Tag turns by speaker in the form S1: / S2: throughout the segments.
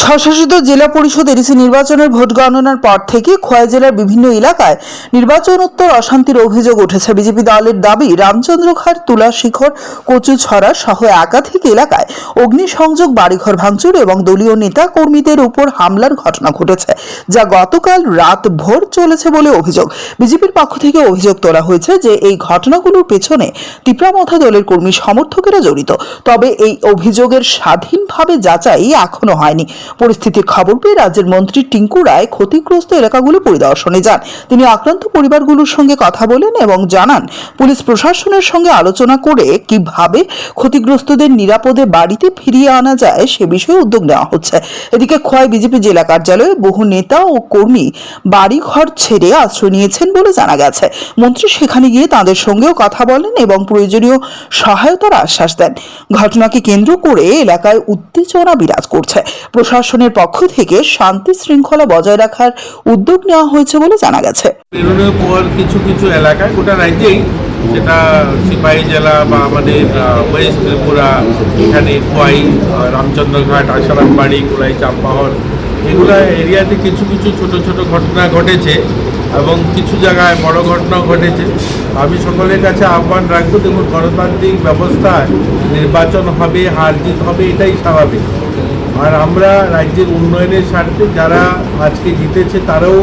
S1: স্বশাসিত জেলা পরিষদ এডিসি নির্বাচনের ভোট গণনার পর থেকে খোয়াই জেলার বিভিন্ন এলাকায় নির্বাচনোত্তর অশান্তির অভিযোগ উঠেছে। বিজেপি দলের দাবি, রামচন্দ্রঘাট, তুলাশিখর, কচুছড়া সহ একাধিক এলাকায় অগ্নিসংযোগ, বাড়িঘর ভাঙচুর এবং দলীয় নেতা কর্মীদের উপর হামলার ঘটনা ঘটেছে, যা গতকাল রাত ভোর চলেছে বলে অভিযোগ। বিজেপির পক্ষ থেকে অভিযোগ তোলা হয়েছে যে এই ঘটনাগুলোর পেছনে তিপ্রামথা দলের কর্মী সমর্থকেরা জড়িত। তবে এই অভিযোগের স্বাধীনভাবে যাচাই এখনো হয়নি। পরিস্থিতির খবর পেয়ে রাজ্যের মন্ত্রী টিঙ্কু রায় ক্ষতিগ্রস্ত এলাকাগুলো পরিদর্শনে যান। তিনি আক্রান্ত পরিবারগুলোর সঙ্গে কথা বলেন এবং জানান, পুলিশ প্রশাসনের সঙ্গে আলোচনা করে কিভাবে ক্ষতিগ্রস্তদের নিরাপদে বাড়িতে ফিরিয়ে আনা যায় সে বিষয়ে উদ্যোগ নেওয়া হচ্ছে। এদিকে খোয়াই বিজেপি জেলা কার্যালয়ে বহু নেতা ও কর্মী বাড়িঘর ছেড়ে আশ্রয় নিয়েছেন বলে জানা গেছে। মন্ত্রী সেখানে গিয়ে তাদের সঙ্গেও কথা বলেন এবং প্রয়োজনীয় সহায়তার আশ্বাস দেন। ঘটনাকে কেন্দ্র করে এলাকায় উত্তেজনা বিরাজ করছে। প্রশাসনের পক্ষ থেকে শান্তি শৃঙ্খলা বজায় রাখার উদ্যোগ নেওয়া হয়েছে বলে জানা গেছে।
S2: বেরোনোর পর কিছু কিছু এলাকায়, গোটা রাজ্যেই, সেটা সিপাহী জেলা বা আমাদের ওয়েস্ট ত্রিপুরা, এখানে খোয়াই, রামচন্দ্রঘাট, আশারামবাড়ি, কোলাই, চাম্পাহর, এগুলো এরিয়াতে কিছু কিছু ছোট ছোট ঘটনা ঘটেছে এবং কিছু জায়গায় বড় ঘটনাও ঘটেছে। আমি সকলের কাছে আহ্বান রাখবো, দেখুন, গণতান্ত্রিক ব্যবস্থায় নির্বাচন হবে, হার জিত হবে, এটাই স্বাভাবিক। আর আমরা রাজ্যের উন্নয়নের স্বার্থে, যারা আজকে জিতেছে তারাও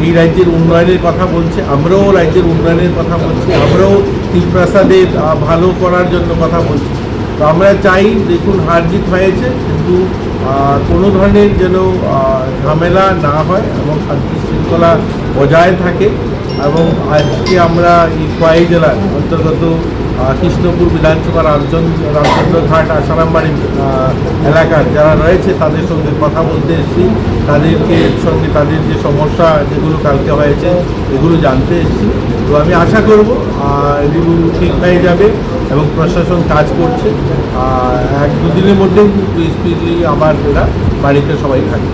S2: এই রাজ্যের উন্নয়নের কথা বলছে, আমরাও রাজ্যের উন্নয়নের কথা বলছি, আমরাও তিপ্রাসাদের ভালো করার জন্য কথা বলছি। তো আমরা চাই, দেখুন, হার জিত হয়েছে, কিন্তু কোনো ধরনের যেন ঝামেলা না হয় এবং শান্তি শৃঙ্খলা বজায় থাকে। এবং আজকে আমরা এই খোয়াই জেলার অন্তর্গত কৃষ্ণপুর বিধানসভা, রামচন্দ্রঘাট, আশারামবাড়ি এলাকার যারা রয়েছে তাদের সঙ্গে কথা বলতে এসেছি, তাদেরকে সঙ্গে তাদের যে সমস্যা যেগুলো কালকে হয়েছে এগুলো জানতে এসেছি। তো আমি আশা করব এগুলো ঠিক হয়ে যাবে এবং প্রশাসন কাজ করছে। 1-2 দিনের মধ্যেই স্পিডলি আমার বাড়িতে সবাই থাকবে।